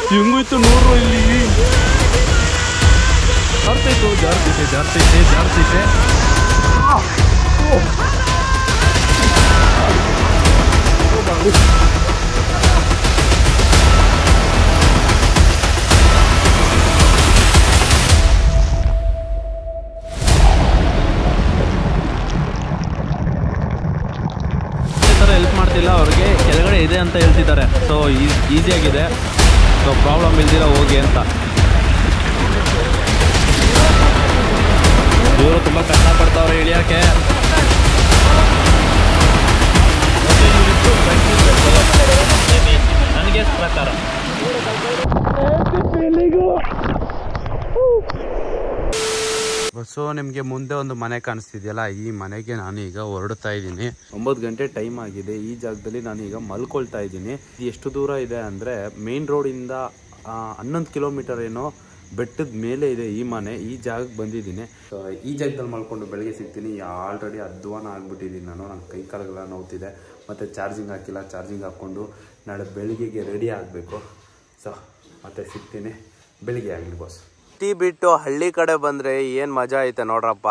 ಹೆಂಗೋಯ್ತು ನೋಡ್ರು ಇಲ್ಲಿ. ಜಾರ್ತೈತು ಜಾರ್ತೈತೆ ಜಾರ್ತೈತೆ ಜಾರ್ತೈತೆ. ಹೆಲ್ಪ್ ಮಾಡ್ತಿಲ್ಲ ಅವ್ರಿಗೆ, ಕೆಳಗಡೆ ಇದೆ ಅಂತ ಹೇಳ್ತಿದ್ದಾರೆ. ಸೊ ಈಸಿಯಾಗಿದೆ, ಸೊ ಪ್ರಾಬ್ಲಮ್ ಇಲ್ದಿರ ಹೋಗಿ ಅಂತ. ಇವರು ತುಂಬ ಕಷ್ಟಪಡ್ತಾವ್ರೆ ಇಳಿಯೋಕ್ಕೆ. ನನಗೆ ಪ್ರಕಾರ ಸೊ ನಿಮಗೆ ಮುಂದೆ ಒಂದು ಮನೆ ಕಾಣಿಸ್ತಿದೆಯಲ್ಲ, ಈ ಮನೆಗೆ ನಾನು ಈಗ ಹೊರಡ್ತಾ ಇದ್ದೀನಿ. 9 ಗಂಟೆ ಟೈಮ್ ಆಗಿದೆ. ಈ ಜಾಗದಲ್ಲಿ ನಾನು ಈಗ ಮಲ್ಕೊಳ್ತಾ ಇದ್ದೀನಿ. ಎಷ್ಟು ದೂರ ಇದೆ ಅಂದರೆ ಮೇನ್ ರೋಡಿಂದ 11 ಕಿಲೋಮೀಟರ್ ಏನೋ ಬೆಟ್ಟದ ಮೇಲೆ ಇದೆ ಈ ಮನೆ. ಈ ಜಾಗಕ್ಕೆ ಬಂದಿದ್ದೀನಿ. ಸೊ ಈ ಜಾಗದಲ್ಲಿ ಮಲ್ಕೊಂಡು ಬೆಳಗ್ಗೆ ಸಿಗ್ತೀನಿ. ಆಲ್ರೆಡಿ ಅಧ್ವಾನ ಆಗಿಬಿಟ್ಟಿದ್ದೀನಿ ನಾನು. ನನ್ನ ಕೈ ಕಾಲುಗಳ ನೋವ್ತಿದೆ, ಮತ್ತು ಚಾರ್ಜಿಂಗ್ ಹಾಕಿಲ್ಲ. ಚಾರ್ಜಿಂಗ್ ಹಾಕ್ಕೊಂಡು ನಾಳೆ ಬೆಳಿಗ್ಗೆಗೆ ರೆಡಿ ಆಗಬೇಕು. ಸೊ ಮತ್ತೆ ಸಿಗ್ತೀನಿ ಬೆಳಿಗ್ಗೆ ಆಗಲಿ ಬಾಸ್. ಸಿಟಿ ಬಿಟ್ಟು ಹಳ್ಳಿ ಕಡೆ ಬಂದರೆ ಏನು ಮಜಾ ಐತೆ ನೋಡ್ರಪ್ಪ.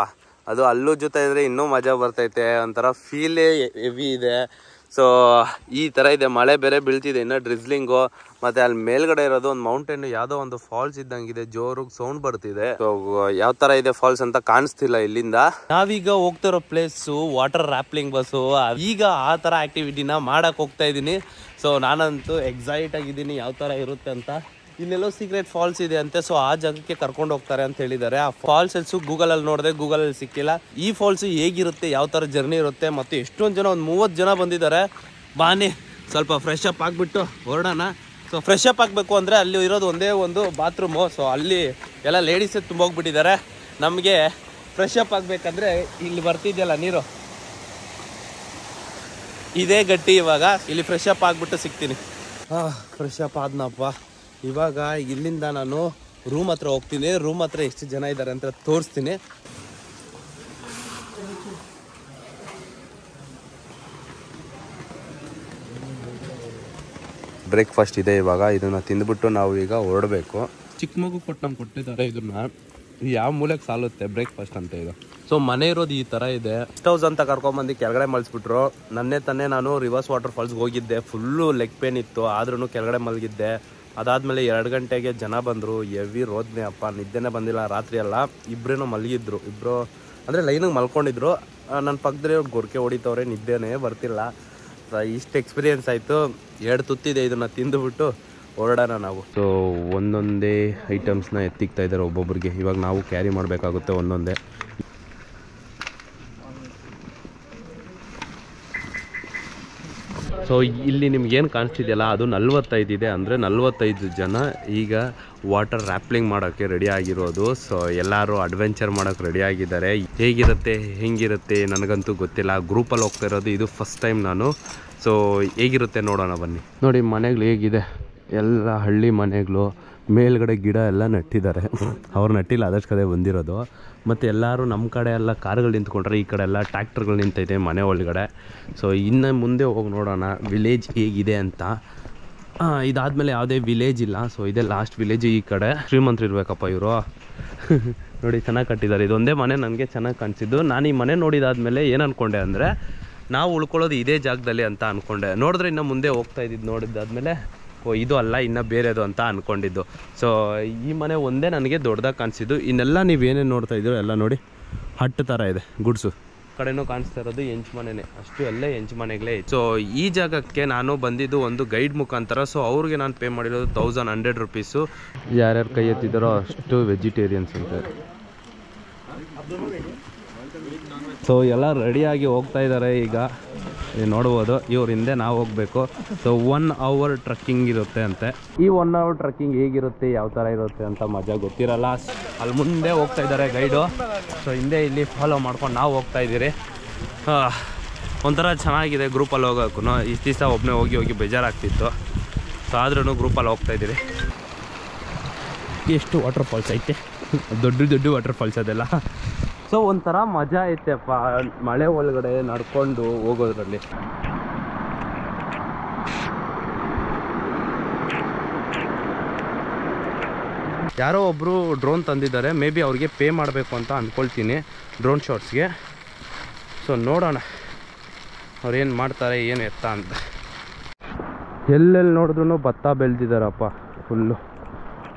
ಅದು ಅಲ್ಲೂ ಜೊತೆ ಇದ್ರೆ ಇನ್ನೂ ಮಜಾ ಬರ್ತೈತೆ. ಒಂಥರ ಫೀಲೇ ಹೆವಿ ಇದೆ. ಸೊ ಈ ಥರ ಇದೆ. ಮಳೆ ಬೇರೆ ಬೀಳ್ತಿದೆ, ಇನ್ನೂ ಡ್ರಿಸ್ಲಿಂಗು. ಮತ್ತು ಅಲ್ಲಿ ಮೇಲ್ಗಡೆ ಇರೋದು ಒಂದು ಮೌಂಟೇನ್, ಯಾವುದೋ ಒಂದು ಫಾಲ್ಸ್ ಇದ್ದಂಗಿದೆ. ಜೋರಾಗಿ ಸೌಂಡ್ ಬರ್ತಿದೆ. ಸೊ ಯಾವ ಥರ ಇದೆ ಫಾಲ್ಸ್ ಅಂತ ಕಾಣಿಸ್ತಿಲ್ಲ ಇಲ್ಲಿಂದ. ನಾವೀಗ ಹೋಗ್ತಿರೋ ಪ್ಲೇಸು ವಾಟರ್ ರ್ಯಾಪ್ಲಿಂಗ್ ಬಸ್ಸು. ಈಗ ಆ ಥರ ಆ್ಯಕ್ಟಿವಿಟಿನ ಮಾಡಕ್ಕೆ ಹೋಗ್ತಾ ಇದ್ದೀನಿ. ಸೊ ನಾನಂತೂ ಎಕ್ಸೈಟ್ ಆಗಿದ್ದೀನಿ ಯಾವ ಥರ ಇರುತ್ತೆ ಅಂತ. ಇಲ್ಲೆಲ್ಲೋ ಸೀಕ್ರೆಟ್ ಫಾಲ್ಸ್ ಇದೆ ಅಂತೆ. ಸೊ ಆ ಜಾಗಕ್ಕೆ ಕರ್ಕೊಂಡು ಹೋಗ್ತಾರೆ ಅಂತ ಹೇಳಿದ್ದಾರೆ. ಆ ಫಾಲ್ಸ್ ಎಲ್ಸು ಗೂಗಲಲ್ಲಿ ನೋಡಿದೆ, ಗೂಗಲಲ್ಲಿ ಸಿಕ್ಕಿಲ್ಲ. ಈ ಫಾಲ್ಸ್ ಹೇಗಿರುತ್ತೆ, ಯಾವ ಥರ ಜರ್ನಿ ಇರುತ್ತೆ, ಮತ್ತು ಎಷ್ಟೊಂದು ಜನ, ಒಂದು 30 ಜನ ಬಂದಿದ್ದಾರೆ. ಬಾನಿ ಸ್ವಲ್ಪ ಫ್ರೆಶ್ ಅಪ್ ಆಗಿಬಿಟ್ಟು ಹೊರಡೋಣ. ಸೊ ಫ್ರೆಶ್ ಅಪ್ ಆಗಬೇಕು ಅಂದರೆ ಅಲ್ಲಿ ಇರೋದು ಒಂದೇ ಒಂದು ಬಾತ್ರೂಮು. ಸೊ ಅಲ್ಲಿ ಎಲ್ಲ ಲೇಡೀಸೇ ತುಂಬ ಹೋಗ್ಬಿಟ್ಟಿದ್ದಾರೆ. ನಮಗೆ ಫ್ರೆಶ್ ಅಪ್ ಆಗಬೇಕಂದ್ರೆ ಇಲ್ಲಿ ಬರ್ತಿದೆಯಲ್ಲ ನೀರು, ಇದೇ ಗಟ್ಟಿ. ಇವಾಗ ಇಲ್ಲಿ ಫ್ರೆಶ್ ಅಪ್ ಆಗಿಬಿಟ್ಟು ಸಿಗ್ತೀನಿ. ಫ್ರೆಶ್ ಅಪ್ ಆದ್ನಪ್ಪ. ಇವಾಗ ಇಲ್ಲಿಂದ ನಾನು ರೂಮ್ ಹತ್ರ ಹೋಗ್ತೀನಿ. ರೂಮ್ ಹತ್ರ ಎಷ್ಟು ಜನ ಇದ್ದಾರೆ ಅಂತ ತೋರಿಸ್ತೀನಿ. ಬ್ರೇಕ್ಫಾಸ್ಟ್ ಇದೆ ಇವಾಗ. ಇದನ್ನು ತಿಂದ್ಬಿಟ್ಟು ನಾವು ಈಗ ಹೊರಡಬೇಕು. ಚಿಕ್ಕ ಮಗು ನಮ್ಗೆ ಕೊಟ್ಟಿದ್ದಾರೆ. ಇದನ್ನ ಯಾವ ಮೂಲೆಗೆ ಸಾಲುತ್ತೆ ಬ್ರೇಕ್ಫಾಸ್ಟ್ ಅಂತ ಇದು. ಸೊ ಮನೆ ಇರೋದು ಈ ಥರ ಇದೆ. ಗೆಸ್ಟ್ ಹೌಸ್ ಅಂತ ಕರ್ಕೊಂಬಂದು ಕೆಳಗಡೆ ಮಲ್ಸ್ಬಿಟ್ರು. ನನ್ನೇ ತಾನೇ ನಾನು ರಿವರ್ಸ್ ವಾಟರ್ ಫಾಲ್ಸ್ಗೆ ಹೋಗಿದ್ದೆ. ಫುಲ್ಲು ಲೆಗ್ ಪೇನ್ ಇತ್ತು, ಆದ್ರೂ ಕೆಳಗಡೆ ಮಲಗಿದ್ದೆ. ಅದಾದಮೇಲೆ 2 ಗಂಟೆಗೆ ಜನ ಬಂದರು. ಹೆವಿ ರೋದ್ನೆ ಅಪ್ಪ, ನಿದ್ದೆನೇ ಬಂದಿಲ್ಲ ರಾತ್ರಿ ಎಲ್ಲ. ಇಬ್ಬರೇನೋ ಮಲಗಿದ್ರು, ಇಬ್ಬರು ಅಂದರೆ ಲೈನಿಗೆ ಮಲ್ಕೊಂಡಿದ್ರು. ನನ್ನ ಪಕ್ಕದಲ್ಲಿ ಗೊರಕೆ ಹೊಡಿತವ್ರೆ, ನಿದ್ದೆನೇ ಬರ್ತಿಲ್ಲ. ಇಷ್ಟು ಎಕ್ಸ್ಪೀರಿಯೆನ್ಸ್ ಆಯಿತು. 2 ತುತ್ತಿದೆ, ಇದನ್ನು ತಿಂದುಬಿಟ್ಟು ಹೊರಡೋಣ ನಾವು. ಸೊ ಒಂದೊಂದೇ ಐಟಮ್ಸ್ನ ಎತ್ತಿಕ್ತಾ ಇದ್ದಾರೆ ಒಬ್ಬೊಬ್ಬರಿಗೆ. ಇವಾಗ ನಾವು ಕ್ಯಾರಿ ಮಾಡಬೇಕಾಗುತ್ತೆ ಒಂದೊಂದೇ. ಸೊ ಇಲ್ಲಿ ನಿಮ್ಗೇನು ಕಾಣಿಸ್ತಿದೆಯಲ್ಲ, ಅದು 45 ಇದೆ. ಅಂದರೆ 45 ಜನ ಈಗ ವಾಟರ್ ರ್ಯಾಪ್ಲಿಂಗ್ ಮಾಡೋಕ್ಕೆ ರೆಡಿ ಆಗಿರೋದು. ಸೊ ಎಲ್ಲರೂ ಅಡ್ವೆಂಚರ್ ಮಾಡೋಕ್ಕೆ ರೆಡಿ ಆಗಿದ್ದಾರೆ. ಹೇಗಿರುತ್ತೆ ಹೆಂಗಿರುತ್ತೆ ನನಗಂತೂ ಗೊತ್ತಿಲ್ಲ. ಗ್ರೂಪಲ್ಲಿ ಹೋಗ್ತಾ ಇರೋದು ಇದು ಫಸ್ಟ್ ಟೈಮ್ ನಾನು. ಸೊ ಹೇಗಿರುತ್ತೆ ನೋಡೋಣ ಬನ್ನಿ. ನೋಡಿ ಮನೆಗಳು ಹೇಗಿದೆ, ಎಲ್ಲ ಹಳ್ಳಿ ಮನೆಗಳು. ಮೇಲ್ಗಡೆ ಗಿಡ ಎಲ್ಲ ನೆಟ್ಟಿದ್ದಾರೆ. ಅವ್ರು ನೆಟ್ಟಿಲ್ಲ, ಅದಷ್ಟು ಕಡೆ ಬಂದಿರೋದು. ಮತ್ತು ಎಲ್ಲರೂ ನಮ್ಮ ಕಡೆ ಎಲ್ಲ ಕಾರುಗಳು ನಿಂತ್ಕೊಂಡ್ರೆ, ಈ ಕಡೆ ಎಲ್ಲ ಟ್ಯಾಕ್ಟರ್ಗಳು ನಿಂತೈತೆ ಮನೆ ಒಳಗಡೆ. ಸೊ ಇನ್ನು ಮುಂದೆ ಹೋಗಿ ನೋಡೋಣ ವಿಲೇಜ್ ಹೇಗಿದೆ ಅಂತ. ಇದಾದಮೇಲೆ ಯಾವುದೇ ವಿಲೇಜ್ ಇಲ್ಲ. ಸೊ ಇದೇ ಲಾಸ್ಟ್ ವಿಲೇಜ್. ಈ ಕಡೆ ಶ್ರೀಮಂತರು ಇರಬೇಕಪ್ಪ ಇವರು. ನೋಡಿ ಚೆನ್ನಾಗಿ ಕಟ್ಟಿದ್ದಾರೆ. ಇದೊಂದೇ ಮನೆ ನನಗೆ ಚೆನ್ನಾಗಿ ಕಾಣಿಸಿದ್ದು. ನಾನು ಈ ಮನೆ ನೋಡಿದಾದ್ಮೇಲೆ ಏನು ಅಂದ್ಕೊಂಡೆ ಅಂದರೆ, ನಾವು ಉಳ್ಕೊಳ್ಳೋದು ಇದೇ ಜಾಗದಲ್ಲಿ ಅಂತ ಅಂದ್ಕೊಂಡೆ. ನೋಡಿದ್ರೆ ಇನ್ನು ಮುಂದೆ ಹೋಗ್ತಾ ಇದ್ದಿದ್ದು ನೋಡಿದ್ದಾದ್ಮೇಲೆ ಇದು ಅಲ್ಲ, ಇನ್ನು ಬೇರೆದು ಅಂತ ಅಂದ್ಕೊಂಡಿದ್ದು. ಸೊ ಈ ಮನೆ ಒಂದೇ ನನಗೆ ದೊಡ್ಡದಾಗಿ ಕಾಣಿಸಿದ್ದು. ಇನ್ನೆಲ್ಲ ನೀವೇನೇನು ನೋಡ್ತಾ ಇದ್ದೀರೋ ಎಲ್ಲ ನೋಡಿ ಹಟ್ಟು ಥರ ಇದೆ, ಗುಡ್ಸು. ಕಡೆನೂ ಕಾಣಿಸ್ತಾ ಇರೋದು ಹೆಂಚು ಮನೆಯೇ, ಅಷ್ಟು ಎಲ್ಲ ಹೆಂಚು ಮನೆಗಳೇ. ಸೊ ಈ ಜಾಗಕ್ಕೆ ನಾನು ಬಂದಿದ್ದು ಒಂದು ಗೈಡ್ ಮುಖಾಂತರ. ಸೊ ಅವ್ರಿಗೆ ನಾನು ಪೇ ಮಾಡಿರೋದು 1100 ರುಪೀಸು. ಯಾರ್ಯಾರು ಕೈ ಎತ್ತಿದ್ದಾರೋ ಅಷ್ಟು ವೆಜಿಟೇರಿಯನ್ಸ್ ಅಂತ. ಸೊ ಎಲ್ಲ ರೆಡಿಯಾಗಿ ಹೋಗ್ತಾ ಇದ್ದಾರೆ ಈಗ. ನೋಡ್ಬೋದು, ಇವ್ರ ಹಿಂದೆ ನಾವು ಹೋಗಬೇಕು. ಸೊ 1 ಅವರ್ ಟ್ರಕ್ಕಿಂಗ್ ಇರುತ್ತೆ ಅಂತೆ. ಈ 1 ಅವರ್ ಟ್ರಕ್ಕಿಂಗ್ ಹೇಗಿರುತ್ತೆ, ಯಾವ ಥರ ಇರುತ್ತೆ ಅಂತ ಮಜಾ ಗೊತ್ತಿರಲ್ಲ. ಅಲ್ಲಿ ಮುಂದೆ ಹೋಗ್ತಾ ಇದ್ದಾರೆ ಗೈಡು. ಸೊ ಹಿಂದೆ ಇಲ್ಲಿ ಫಾಲೋ ಮಾಡ್ಕೊಂಡು ನಾವು ಹೋಗ್ತಾ ಇದ್ದೀರಿ. ಒಂಥರ ಚೆನ್ನಾಗಿದೆ ಗ್ರೂಪಲ್ಲಿ ಹೋಗೋಕ್ಕೂ. ಇಷ್ಟು ದಿವಸ ಒಬ್ಬನೇ ಹೋಗಿ ಹೋಗಿ ಬೇಜಾರಾಗ್ತಿತ್ತು. ಸೊ ಆದ್ರೂ ಗ್ರೂಪಲ್ಲಿ ಹೋಗ್ತಾ ಇದ್ದೀರಿ. ಎಷ್ಟು ವಾಟರ್ ಫಾಲ್ಸ್ ಐತೆ, ದೊಡ್ಡ ದೊಡ್ಡ ವಾಟರ್ ಫಾಲ್ಸ್ ಅದೆಲ್ಲ. ಸೊ ಒಂಥರ ಮಜಾ ಐತೆಪ್ಪ ಮಳೆ ಒಳಗಡೆ ನಡ್ಕೊಂಡು ಹೋಗೋದ್ರಲ್ಲಿ. ಯಾರೋ ಒಬ್ಬರು ಡ್ರೋನ್ ತಂದಿದ್ದಾರೆ, ಮೇ ಬಿ ಅವ್ರಿಗೆ ಪೇ ಮಾಡಬೇಕು ಅಂತ ಅಂದ್ಕೊಳ್ತೀನಿ ಡ್ರೋನ್ ಶಾಟ್ಸ್ಗೆ. ಸೊ ನೋಡೋಣ ಅವ್ರು ಏನು ಮಾಡ್ತಾರೆ ಏನು ಎತ್ತ ಅಂತ. ಎಲ್ಲೆಲ್ಲಿ ನೋಡಿದ್ರು ಭತ್ತ ಬೆಳೆದಿದ್ದಾರಪ್ಪ ಫುಲ್ಲು.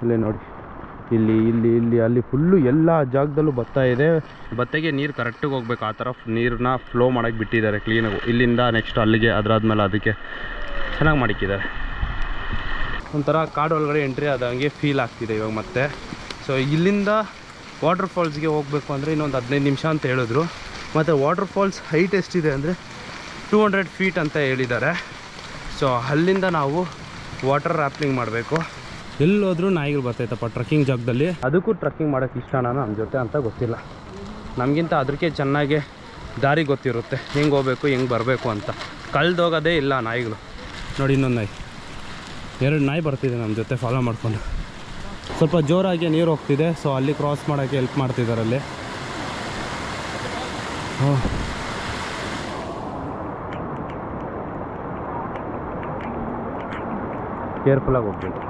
ಇಲ್ಲೇ ನೋಡಿ, ಇಲ್ಲಿ ಇಲ್ಲಿ ಇಲ್ಲಿ ಅಲ್ಲಿ ಫುಲ್ಲು ಎಲ್ಲ ಜಾಗದಲ್ಲೂ ಭತ್ತ ಇದೆ. ಭತ್ತಕ್ಕೆ ನೀರು ಕರೆಕ್ಟಾಗಿ ಹೋಗ್ಬೇಕು, ಆ ಥರ ನೀರನ್ನ ಫ್ಲೋ ಮಾಡೋಕ್ಕೆ ಬಿಟ್ಟಿದ್ದಾರೆ ಕ್ಲೀನಾಗಿ. ಇಲ್ಲಿಂದ ನೆಕ್ಸ್ಟ್ ಅಲ್ಲಿಗೆ, ಅದಾದ್ಮೇಲೆ ಅದಕ್ಕೆ ಚೆನ್ನಾಗಿ ಮಾಡಿಕ್ಕಿದ್ದಾರೆ. ಒಂಥರ ಕಾಡು ಒಳಗಡೆ ಎಂಟ್ರಿ ಆದಂಗೆ ಫೀಲ್ ಆಗ್ತಿದೆ ಇವಾಗ ಮತ್ತೆ. ಸೊ ಇಲ್ಲಿಂದ ವಾಟರ್ ಫಾಲ್ಸ್ಗೆ ಹೋಗಬೇಕು ಅಂದರೆ ಇನ್ನೊಂದು 15 ನಿಮಿಷ ಅಂತ ಹೇಳಿದ್ರು. ಮತ್ತು ವಾಟರ್ ಫಾಲ್ಸ್ ಹೈಟ್ ಎಷ್ಟಿದೆ ಅಂದರೆ 200 ಫೀಟ್ ಅಂತ ಹೇಳಿದ್ದಾರೆ. ಸೊ ಅಲ್ಲಿಂದ ನಾವು ವಾಟರ್ ರ್ಯಾಫ್ಟಿಂಗ್ ಮಾಡಬೇಕು. ಎಲ್ಲೋದ್ರೂ ನಾಯಿಗಳು ಬರ್ತೈತಪ್ಪ ಟ್ರಕ್ಕಿಂಗ್ ಜಾಗದಲ್ಲಿ. ಅದಕ್ಕೂ ಟ್ರಕ್ಕಿಂಗ್ ಮಾಡೋಕ್ಕೆ ಇಷ್ಟನಾ ನಮ್ಮ ಜೊತೆ ಅಂತ ಗೊತ್ತಿಲ್ಲ. ನಮಗಿಂತ ಅದಕ್ಕೆ ಚೆನ್ನಾಗಿ ದಾರಿ ಗೊತ್ತಿರುತ್ತೆ, ಹೆಂಗೆ ಹೋಗ್ಬೇಕು ಹೆಂಗೆ ಬರಬೇಕು ಅಂತ. ಕಳೆದೋಗೋದೇ ಇಲ್ಲ ನಾಯಿಗಳು. ನೋಡಿ ಇನ್ನೊಂದು ನಾಯಿ, 2 ನಾಯಿ ಬರ್ತಿದೆ ನಮ್ಮ ಜೊತೆ ಫಾಲೋ ಮಾಡಿಕೊಂಡು. ಸ್ವಲ್ಪ ಜೋರಾಗಿ ನೀರು ಹೋಗ್ತಿದೆ, ಸೊ ಅಲ್ಲಿ ಕ್ರಾಸ್ ಮಾಡೋಕ್ಕೆ ಹೆಲ್ಪ್ ಮಾಡ್ತಿದ್ದಾರೆ ಅಲ್ಲಿ. ಕೇರ್ಫುಲ್ಲಾಗಿ ಹೋಗ್ಬೇಕು.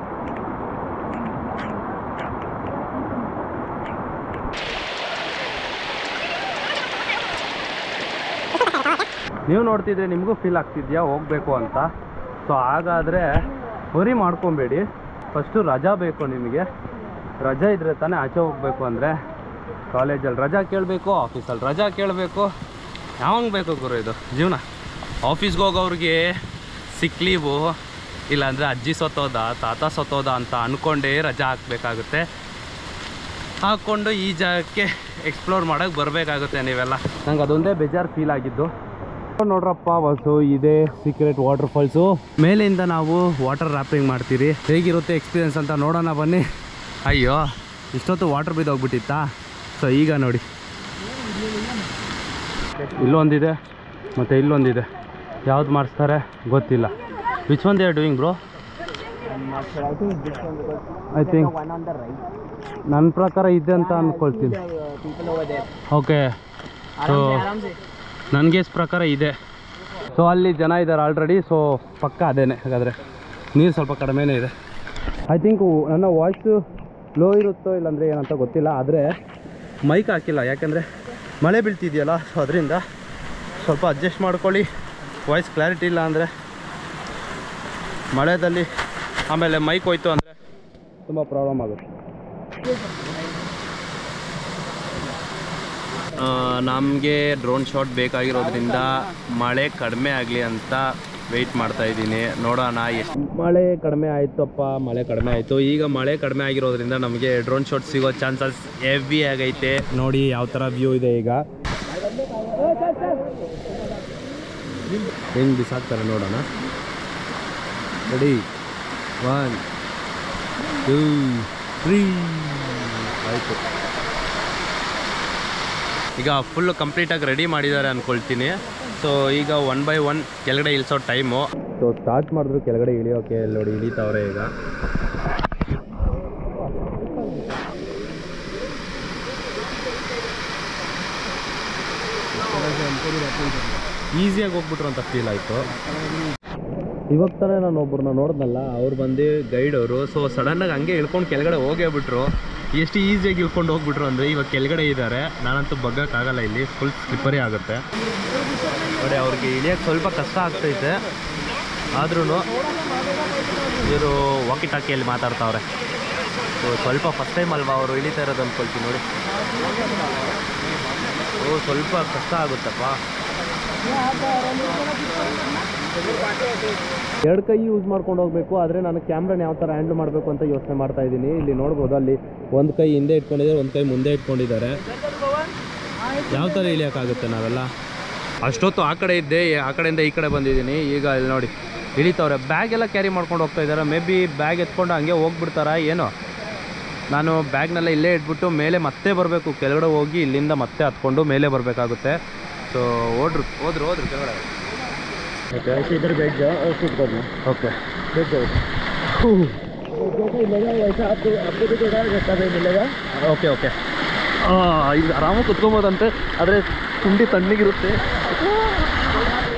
ನೀವು ನೋಡ್ತಿದ್ರೆ ನಿಮಗೂ ಫೀಲ್ ಆಗ್ತಿದ್ಯಾ ಹೋಗಬೇಕು ಅಂತ? ಸೊ ಹಾಗಾದರೆ ಹೊರಿ ಮಾಡ್ಕೊಬೇಡಿ. ಫಸ್ಟು ರಜಾ ಬೇಕು ನಿಮಗೆ. ರಜಾ ಇದ್ದರೆ ತಾನೇ ಆಚೆ ಹೋಗಬೇಕು. ಅಂದರೆ ಕಾಲೇಜಲ್ಲಿ ರಜಾ ಕೇಳಬೇಕು, ಆಫೀಸಲ್ಲಿ ರಜಾ ಕೇಳಬೇಕು, ಯಾವಂಗೆ ಬೇಕು ಗುರು ಇದು ಜೀವನ. ಆಫೀಸ್ಗೆ ಹೋಗೋರಿಗೆ ಸಿಕ್ ಲೀವು, ಇಲ್ಲಾಂದರೆ ಅಜ್ಜಿ ಸತ್ತೋದ ತಾತ ಸತ್ತೋದ ಅಂತ ಅಂದ್ಕೊಂಡೇ ರಜಾ ಹಾಕಬೇಕಾಗುತ್ತೆ. ಹಾಕ್ಕೊಂಡು ಈ ಜಾಗಕ್ಕೆ ಎಕ್ಸ್ಪ್ಲೋರ್ ಮಾಡೋಕ್ಕೆ ಬರಬೇಕಾಗುತ್ತೆ ನೀವೆಲ್ಲ. ನಂಗೆ ಅದೊಂದೇ ಬೇಜಾರು ಫೀಲ್ ಆಗಿದ್ದು. ನೋಡ್ರಪ್ಪ ಬಸ್ಸು ಇದೆ ಸೀಕ್ರೆಟ್ ವಾಟರ್ ಫಾಲ್ಸು. ಮೇಲಿಂದ ನಾವು ವಾಟರ್ ರ್ಯಾಫ್ಟಿಂಗ್ ಮಾಡ್ತೀರಿ, ಹೇಗಿರುತ್ತೆ ಎಕ್ಸ್ಪೀರಿಯನ್ಸ್ ಅಂತ ನೋಡೋಣ ಬನ್ನಿ. ಅಯ್ಯೋ ಇಷ್ಟೊತ್ತು ವಾಟರ್ ಬಿದ್ದೋಗ್ಬಿಟ್ಟಿತ್ತಾ? ಸೊ ಈಗ ನೋಡಿ, ಇಲ್ಲೊಂದಿದೆ ಮತ್ತು ಇಲ್ಲೊಂದಿದೆ. ಯಾವ್ದು ಮಾಡಿಸ್ತಾರೆ ಗೊತ್ತಿಲ್ಲ. Which one they are doing bro? I think ನನ್ನ ಪ್ರಕಾರ ಇದೆ ಅಂತ ಅಂದ್ಕೊಳ್ತೀನಿ. ಓಕೆ, ಸೊ ನನ್ನ ಗೆಸ್ ಪ್ರಕಾರ ಇದೆ. ಸೊ ಅಲ್ಲಿ ಜನ ಇದ್ದಾರೆ ಆಲ್ರೆಡಿ. ಸೊ ಪಕ್ಕ ಅದೇನೆ. ಹಾಗಾದರೆ ನೀರು ಸ್ವಲ್ಪ ಕಡಿಮೆನೇ ಇದೆ. ಐ ಥಿಂಕ್ ನನ್ನ ವಾಯ್ಸು ಲೋ ಇರುತ್ತೋ ಇಲ್ಲಾಂದರೆ ಏನಂತ ಗೊತ್ತಿಲ್ಲ. ಆದರೆ ಮೈಕ್ ಹಾಕಿಲ್ಲ, ಯಾಕೆಂದರೆ ಮಳೆ ಬೀಳ್ತಿದೆಯಲ್ಲ. ಸೊ ಅದರಿಂದ ಸ್ವಲ್ಪ ಅಡ್ಜಸ್ಟ್ ಮಾಡ್ಕೊಳ್ಳಿ. ವಾಯ್ಸ್ ಕ್ಲಾರಿಟಿ ಇಲ್ಲ ಅಂದರೆ ಮಳೆಯಲ್ಲಿ ಆಮೇಲೆ ಮೈಕ್ ಹೋಯ್ತು ಅಂದರೆ ತುಂಬ ಪ್ರಾಬ್ಲಮ್ ಆಗುತ್ತೆ. ನಮಗೆ ಡ್ರೋನ್ ಶಾಟ್ ಬೇಕಾಗಿರೋದ್ರಿಂದ ಮಳೆ ಕಡಿಮೆ ಆಗಲಿ ಅಂತ ವೆಯ್ಟ್ ಮಾಡ್ತಾಯಿದ್ದೀನಿ. ನೋಡೋಣ ಎಷ್ಟು. ಮಳೆ ಕಡಿಮೆ ಆಯಿತಪ್ಪ, ಮಳೆ ಕಡಿಮೆ ಆಯಿತು. ಈಗ ಮಳೆ ಕಡಿಮೆ ಆಗಿರೋದ್ರಿಂದ ನಮಗೆ ಡ್ರೋನ್ ಶಾಟ್ ಸಿಗೋ ಚಾನ್ಸಸ್ ಹೆವಿ ಆಗೈತೆ. ನೋಡಿ ಯಾವ ಥರ ವ್ಯೂ ಇದೆ. ಈಗ ಹೆಂಗೆ ಬಿಸಾಕ್ತಾರೆ ನೋಡೋಣ. ರೆಡಿ, 1 2 3 ಆಯಿತು. ಈಗ ಫುಲ್ಲು ಕಂಪ್ಲೀಟಾಗಿ ರೆಡಿ ಮಾಡಿದ್ದಾರೆ ಅಂದ್ಕೊಳ್ತೀನಿ. ಸೊ ಈಗ 1 by 1 ಕೆಳಗಡೆ ಇಳಿಸೋ ಟೈಮು. ಸೊ ಸ್ಟಾರ್ಟ್ ಮಾಡಿದ್ರು ಕೆಳಗಡೆ ಇಳಿಯೋಕೆ. ನೋಡಿ ಇಳಿತಾವ್ರೆ ಈಗ. ಈಸಿಯಾಗಿ ಹೋಗ್ಬಿಟ್ರು ಅಂತ ಫೀಲ್ ಆಯಿತು. ಇವಾಗ ತಾನೇ ನಾನು ಒಬ್ಬರನ್ನ ನೋಡಿದ್ನಲ್ಲ, ಅವ್ರು ಬಂದು ಗೈಡ್ ಅವರು. ಸೊ ಸಡನ್ನಾಗಿ ಹಂಗೆ ಇಳ್ಕೊಂಡು ಕೆಳಗಡೆ ಹೋಗೇ ಬಿಟ್ರು. ಎಷ್ಟು ಈಸಿಯಾಗಿ ಇಳ್ಕೊಂಡು ಹೋಗ್ಬಿಟ್ರು ಅಂದರೆ ಇವಾಗ ಕೆಳಗಡೆ ಇದ್ದಾರೆ. ನಾನಂತೂ ಬಗ್ಗಕ್ಕಾಗಲ್ಲ, ಇಲ್ಲಿ ಫುಲ್ ಸ್ಲಿಪ್ಪರಿ ಆಗುತ್ತೆ. ನೋಡಿ ಅವ್ರಿಗೆ ಇಳಿಯೋಕ್ಕೆ ಸ್ವಲ್ಪ ಕಷ್ಟ ಆಗ್ತೈತೆ. ಆದ್ರೂ ಇವರು ವಾಕಿ ಟಾಕಿಯಲ್ಲಿ ಮಾತಾಡ್ತಾವ್ರೆ. ಸೊ ಸ್ವಲ್ಪ ಫಸ್ಟ್ ಟೈಮ್ ಅಲ್ವಾ ಅವರು ಇಳಿತಾ ಇರೋದು ಅಂದ್ಕೊಳ್ತೀನಿ. ನೋಡಿ ಸ್ವಲ್ಪ ಕಷ್ಟ ಆಗುತ್ತಪ್ಪ. 2 ಕೈ ಯೂಸ್ ಮಾಡ್ಕೊಂಡು ಹೋಗಬೇಕು. ಆದರೆ ನಾನು ಕ್ಯಾಮ್ರಾನ ಯಾವ ಥರ ಹ್ಯಾಂಡಲ್ ಮಾಡಬೇಕು ಅಂತ ಯೋಚನೆ ಮಾಡ್ತಾ ಇದ್ದೀನಿ. ಇಲ್ಲಿ ನೋಡ್ಬೋದು, ಅಲ್ಲಿ ಒಂದು ಕೈ ಹಿಂದೆ ಇಟ್ಕೊಂಡಿದ್ದಾರೆ, ಒಂದು ಕೈ ಮುಂದೆ ಇಟ್ಕೊಂಡಿದ್ದಾರೆ. ಯಾವ ಥರ ಇಳಿಯೋಕ್ಕಾಗುತ್ತೆ ನಾವೆಲ್ಲ? ಅಷ್ಟೊತ್ತು ಆ ಕಡೆ ಇದ್ದೆ, ಆ ಕಡೆಯಿಂದ ಈ ಕಡೆ ಬಂದಿದ್ದೀನಿ. ಈಗ ಇಲ್ಲಿ ನೋಡಿ ಇಳಿತವ್ರೆ. ಬ್ಯಾಗ್ ಎಲ್ಲ ಕ್ಯಾರಿ ಮಾಡ್ಕೊಂಡು ಹೋಗ್ತಾ ಇದ್ದಾರೆ. ಮೇ ಬಿ ಬ್ಯಾಗ್ ಎತ್ಕೊಂಡು ಹಂಗೆ ಹೋಗ್ಬಿಡ್ತಾರಾ ಏನೋ. ನಾನು ಬ್ಯಾಗ್ನೆಲ್ಲ ಇಲ್ಲೇ ಇಟ್ಬಿಟ್ಟು ಮೇಲೆ ಮತ್ತೆ ಬರಬೇಕು. ಕೆಳಗಡೆ ಹೋಗಿ ಇಲ್ಲಿಂದ ಮತ್ತೆ ಹತ್ಕೊಂಡು ಮೇಲೆ ಬರಬೇಕಾಗುತ್ತೆ. ಸೊ ಹೋದ್ರು ಕೆಳಗಡೆ. ಓಕೆ, ಇದ್ರ बैठ जाओ और शूट करना. ओके, बैठ जाओ. मिलेगा वैसा आपको भी थोड़ा रास्ता भी मिलेगा. Okay okay. ಇಲ್ಲಿ ಆರಾಮಾಗಿ ಕುತ್ಕೊಬೋದಂತೆ. ಆದರೆ ತುಂಬಿ ತಣ್ಣಗಿರುತ್ತೆ.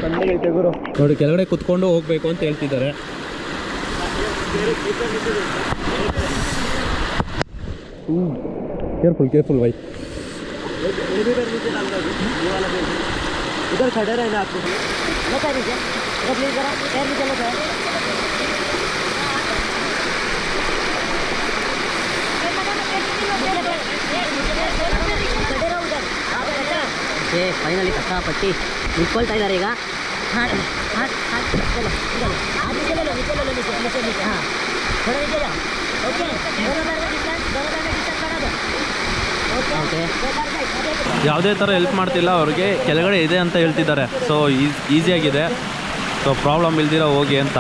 ತಣ್ಣಗೈತೆ ಗುರು. ನೋಡಿ ಕೆಳಗಡೆ ಕುತ್ಕೊಂಡು ಹೋಗಬೇಕು ಅಂತ ಹೇಳ್ತಿದ್ದಾರೆ. केयरफुल भाई। इधर खड़े रहना आपको ಫೈನಲಿ ಕಷ್ಟಪಟ್ಟು ನಿಂತ್ಕೊಳ್ತಾ ಇದ್ದಾರೆ ಈಗ. ಹಾಂ ಯಾವುದೇ ಥರ ಹೆಲ್ಪ್ ಮಾಡ್ತಿಲ್ಲ ಅವ್ರಿಗೆ, ಕೆಳಗಡೆ ಇದೆ ಅಂತ ಹೇಳ್ತಿದ್ದಾರೆ. ಸೊ ಈಸಿಯಾಗಿದೆ, ಸೊ ಪ್ರಾಬ್ಲಮ್ ಇಲ್ದಿರ ಹೋಗಿ ಅಂತ.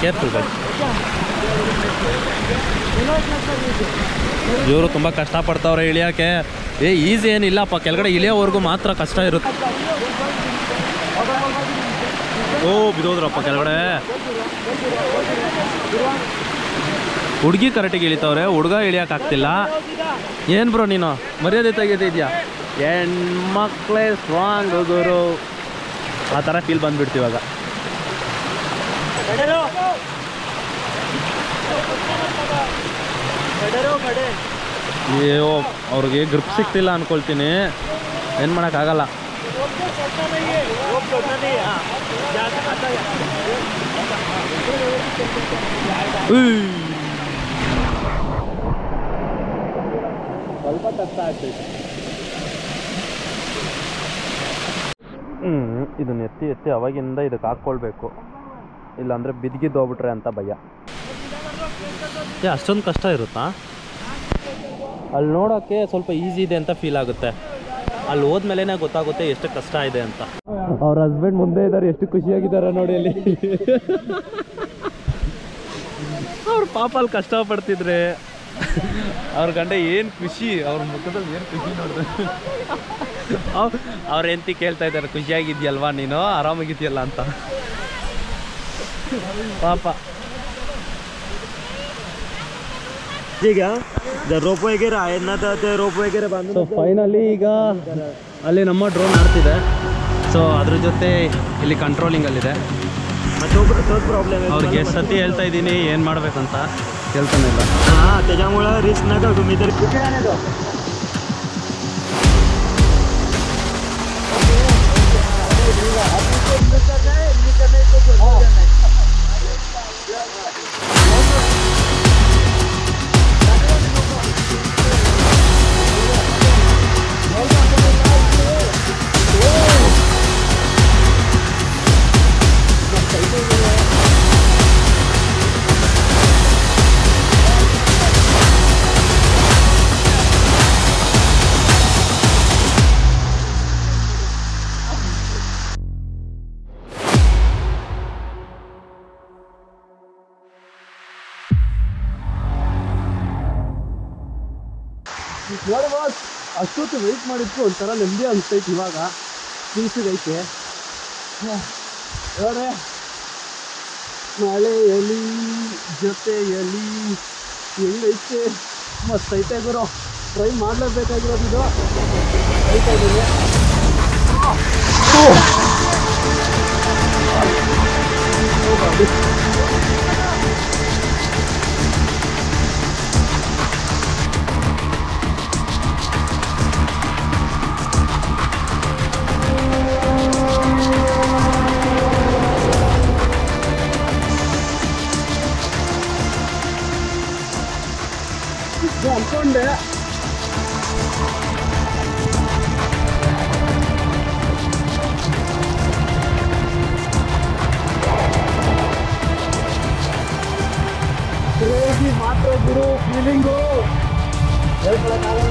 Careful by. ಇವರು ತುಂಬ ಕಷ್ಟಪಡ್ತಾವ್ರೆ ಇಳಿಯೋಕ್ಕೆ. ಈಸಿ ಏನಿಲ್ಲಪ್ಪ, ಕೆಳಗಡೆ ಇಳಿಯೋವರೆಗೂ ಮಾತ್ರ ಕಷ್ಟ ಇರುತ್ತೆ. ಓ ಬಿದೋದ್ರಪ್ಪ ಕೆಳಗಡೆ. ಹುಡುಗಿ ಕರೆಕ್ಟಿಗೆ ಇಳಿತವ್ರೆ, ಹುಡುಗ ಇಳಿಯೋಕ್ಕಾಗ್ತಿಲ್ಲ. ಏನು ಬ್ರೋ ನೀನು ಮರ್ಯಾದೆ ತೆಗೆದಿದ್ಯಾ? ಹೆಣ್ಮಕ್ಳೇ ಸ್ಟ್ರಾಂಗ್ ಹುಡುಗರು, ಆ ಥರ ಫೀಲ್ ಬಂದುಬಿಡ್ತೀವಾಗ. ಅಯ್ಯೋ ಅವ್ರಿಗೆ ಗ್ರಿಪ್ ಸಿಗ್ತಿಲ್ಲ ಅಂದ್ಕೊಳ್ತೀನಿ, ಏನು ಮಾಡೋಕ್ಕಾಗಲ್ಲ. ಸ್ವಲ್ಪ ಕಷ್ಟ ಆಗ್ತೈತೆ. ಇದನ್ನ ಎತ್ತಿ ಅವಾಗಿಂದ ಇದಕ್ಕೆ ಹಾಕ್ಕೊಳ್ಬೇಕು, ಇಲ್ಲಾಂದರೆ ಬಿದ್ದಿದ್ದೋಗ್ಬಿಟ್ರೆ ಅಂತ ಭಯ. ಅಷ್ಟೊಂದು ಕಷ್ಟ ಇರುತ್ತಾ? ಅಲ್ಲಿ ನೋಡೋಕ್ಕೆ ಸ್ವಲ್ಪ ಈಸಿ ಇದೆ ಅಂತ ಫೀಲ್ ಆಗುತ್ತೆ, ಅಲ್ಲಿ ಹೋದ್ಮೇಲೆ ಗೊತ್ತಾಗುತ್ತೆ ಎಷ್ಟು ಕಷ್ಟ ಇದೆ ಅಂತ. ಅವ್ರ ಹಸ್ಬೆಂಡ್ ಮುಂದೆ ಇದ್ದಾರೆ, ಎಷ್ಟು ಖುಷಿಯಾಗಿದ್ದಾರೆ ನೋಡಿ ಅಲ್ಲಿ. ಅವ್ರ ಪಾಪ ಅಲ್ಲಿ ಕಷ್ಟಪಡ್ತಿದ್ರೆ ಅವ್ರ ಗಂಡ ಏನು ಖುಷಿ, ಅವ್ರ ಮುಖದಲ್ಲಿ ಏನು ಖುಷಿ ನೋಡಿದ್ರೆ. ಅವ್ರ ಹೆಂಡತಿ ಕೇಳ್ತಾ ಇದ್ದಾರೆ, ಖುಷಿಯಾಗಿದ್ಯಲ್ವಾ ನೀನು, ಆರಾಮಾಗಿದ್ಯಲ್ಲ ಅಂತ. ಪಾಪ ಈಗ ರೋಪ್ ವಗೇರೆ ರೋಪ್ ವಗೇರೆ ಬಂದು. ಸೊ ಫೈನಲಿ ಈಗ ಅಲ್ಲಿ ನಮ್ಮ ಡ್ರೋನ್ ಆಡ್ತಿದೆ. ಸೊ ಅದ್ರ ಜೊತೆ ಇಲ್ಲಿ ಕಂಟ್ರೋಲಿಂಗಲ್ಲಿದೆ. प्रॉब्लेम ಅವ್ರಿಗೆ ಸತಿ ಹೇಳ್ತಾ ಇದ್ದೀನಿ ಏನು ಮಾಡ್ಬೇಕಂತ, ಕೇಳ್ತಾನೆ ಇಲ್ಲ. हां त्याच्यामुळे रिस्क नका तुम्ही तर ನೋಡಿ ಬಾಸ್, ಅಷ್ಟೊತ್ತು ವೆಯ್ಟ್ ಮಾಡಿದ್ದು ಒಂಥರ ನೆಮ್ಮದಿ ಅನಿಸ್ತೈತೆ. ಇವಾಗ ಪೀಸಿಗೈತೆ ನೋಡಿ, ಮಳೆಯಲ್ಲಿ ಜೊತೆಯಲ್ಲಿ ಹೆಂಗೈತೆ, ಮಸ್ತ್ ಐತೆ ಗುರು. ಟ್ರೈ ಮಾಡಲೇಬೇಕಾಗಿರೋದು ಇದು. ಐತಾ ಇದ್ದೀನಿ. ಅನ್ಕೊಂಡೆ ಮಾತ್ರ ಗುರು ಫೀಲಿಂಗು ಹೇಳ್ಕೊಳಕ್ಕಾಗಲ್ಲ.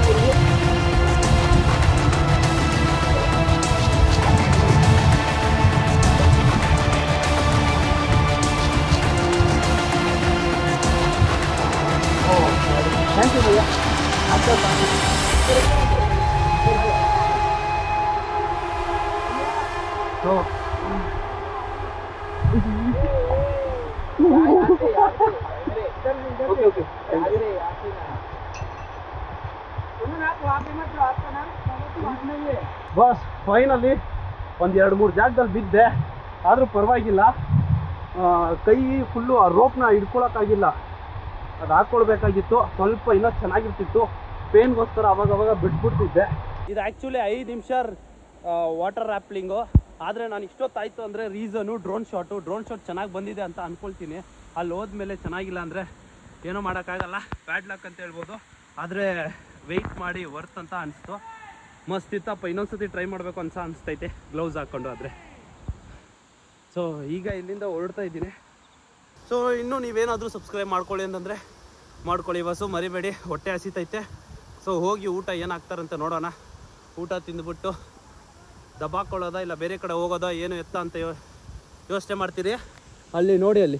थैंक यू भैया, आपका तो ओके ಬಸ್ ಫೈನಲಿ ಒಂದು 2-3 ಜಾಗದಲ್ಲಿ ಬಿದ್ದೆ, ಆದರೂ ಪರವಾಗಿಲ್ಲ. ಕೈ ಫುಲ್ಲು ಆ ರೋಪ್ನ ಹಿಡ್ಕೊಳಕ್ಕಾಗಿಲ್ಲ, ಅದು ಹಾಕ್ಕೊಳ್ಬೇಕಾಗಿತ್ತು. ಸ್ವಲ್ಪ ಇನ್ನೂ ಚೆನ್ನಾಗಿರ್ತಿತ್ತು. ಪೇನ್ಗೋಸ್ಕರ ಅವಾಗ ಬಿಟ್ಬಿಡ್ತಿದ್ದೆ. ಇದು ಆ್ಯಕ್ಚುಲಿ 5 ನಿಮಿಷ ವಾಟರ್ ರ್ಯಾಪ್ಲಿಂಗು. ಆದರೆ ನಾನು ಇಷ್ಟೊತ್ತಾಯಿತು ಅಂದರೆ ರೀಸನು ಡ್ರೋನ್ ಶಾಟ್ ಚೆನ್ನಾಗಿ ಬಂದಿದೆ ಅಂತ ಅಂದ್ಕೊಳ್ತೀನಿ. ಅಲ್ಲಿ ಹೋದ್ಮೇಲೆ ಚೆನ್ನಾಗಿಲ್ಲ ಅಂದರೆ ಏನೂ ಮಾಡೋಕ್ಕಾಗಲ್ಲ, ಬ್ಯಾಡ್ ಲಕ್ ಅಂತ ಹೇಳ್ಬೋದು. ಆದರೆ ವೆಯ್ಟ್ ಮಾಡಿ ವರ್ತ್ ಅಂತ ಅನಿಸ್ತು. ಮಸ್ತ್ ಇತ್ತಪ್ಪ, ಇನ್ನೊಂದ್ಸತಿ ಟ್ರೈ ಮಾಡಬೇಕು ಅನಿಸ್ತೈತೆ ಗ್ಲೌಸ್ ಹಾಕ್ಕೊಂಡು. ಆದರೆ ಸೊ ಈಗ ಇಲ್ಲಿಂದ ಹೊರಡ್ತಾ ಇದ್ದೀನಿ. ಸೊ ಇನ್ನೂ ನೀವೇನಾದರೂ ಸಬ್ಸ್ಕ್ರೈಬ್ ಮಾಡ್ಕೊಳ್ಳಿ ಅಂತಂದರೆ ಮಾಡ್ಕೊಳ್ಳಿ ಬಸ್ಸು, ಮರಿಬೇಡಿ. ಹೊಟ್ಟೆ ಹಸಿತೈತೆ. ಸೊ ಹೋಗಿ ಊಟ ಏನಾಗ್ತಾರಂತ ನೋಡೋಣ. ಊಟ ತಿಂದುಬಿಟ್ಟು ದಬ್ಬಾಕೊಳ್ಳೋದಾ ಇಲ್ಲ ಬೇರೆ ಕಡೆ ಹೋಗೋದಾ ಏನು ಎತ್ತ ಅಂತ ಯೋಚನೆ ಮಾಡ್ತೀರಿ. ಅಲ್ಲಿ ನೋಡಿ, ಅಲ್ಲಿ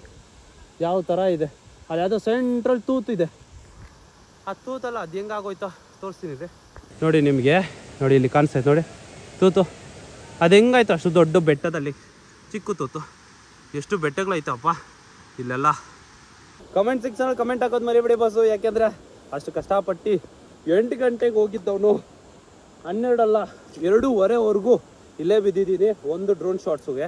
ಯಾವ ಥರ ಇದೆ, ಅಲ್ಲಿ ಯಾವುದೋ ಸೆಂಟ್ರಲ್ ತೂತು ಇದೆ. ಆ ತೂತಲ್ಲ, ಅದು ಹೆಂಗಾಗೋಯ್ತಾ ತೋರಿಸ್ತೀನಿ ರೀ. ನೋಡಿ ನಿಮಗೆ, ನೋಡಿ ಇಲ್ಲಿ ಕಾಣಿಸ್ತೈತೆ ನೋಡಿ ತೂತು. ಅದು ಹೆಂಗಾಯ್ತು ಅಷ್ಟು ದೊಡ್ಡ ಬೆಟ್ಟದಲ್ಲಿ ಚಿಕ್ಕ ತೂತು. ಎಷ್ಟು ಬೆಟ್ಟಗಳೈತಪ್ಪ ಇಲ್ಲೆಲ್ಲ. ಕಮೆಂಟ್ ಸೆಕ್ಷನಲ್ಲಿ ಕಮೆಂಟ್ ಹಾಕೋದು ಮರಿಬೇಡಿ ಬಸ್ಸು, ಯಾಕೆಂದರೆ ಅಷ್ಟು ಕಷ್ಟಪಟ್ಟು 8 ಗಂಟೆಗೆ ಹೋಗಿದ್ದವನು 12 ಅಲ್ಲ 2:15ವರೆಗೂ ಇಲ್ಲೇ ಬಿದ್ದಿದ್ದೀನಿ ಒಂದು ಡ್ರೋನ್ ಶಾಟ್ಸುಗೆ.